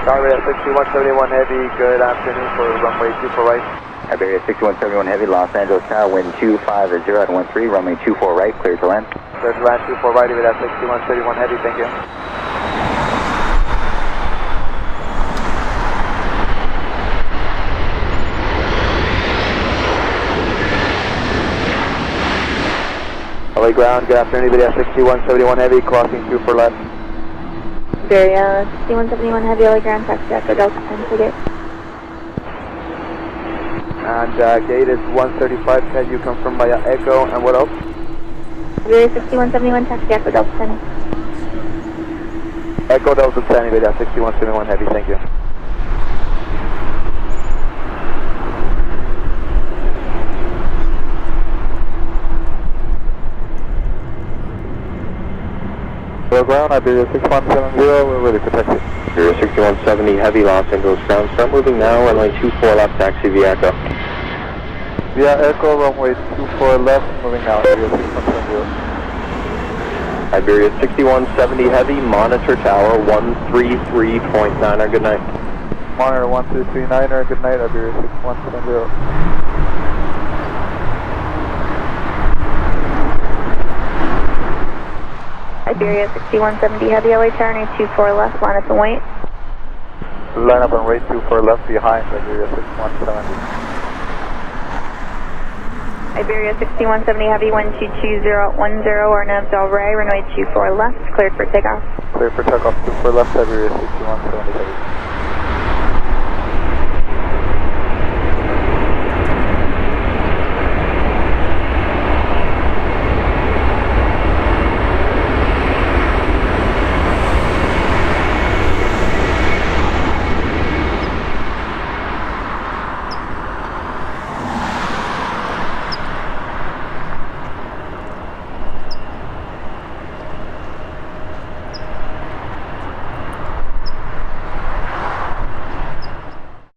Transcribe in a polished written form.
Iberia 6171 Heavy, good afternoon for runway 24 right. Iberia 6171 Heavy, Los Angeles Tower, wind 250 at 13, runway 24 right, clear to land. Clear to land 24 right, Iberia 6171 Heavy, thank you. LA ground, good afternoon, Iberia 6171 Heavy, crossing 24 left. Iberia 6171 Heavy, LA ground, taxi Echo Delta 10 to gate. And gate is 135, can you confirm via Echo, and what else? Iberia 6171, taxi Echo Delta 10. Echo Delta 10, Iberia 6171 Heavy, thank you. Hello ground, Iberia 6170, we're ready for taxi. Iberia 6170 Heavy, Los Angeles ground, start moving now, runway 24 left, taxi via Echo. Via Echo, runway 24 left, moving now, Iberia 6170. Iberia 6170 Heavy, monitor tower 133.9er, good night. Monitor 1239er, good night, Iberia 6170. Iberia 6170 Heavy, LA tower, 24 left, line up and wait. Line up and wait 24 left behind, Iberia 6170. Iberia 6170 Heavy, 122.010, Arnav Del Rey, runway 24 left, cleared for takeoff. Clear for takeoff 24 left, Iberia 6170.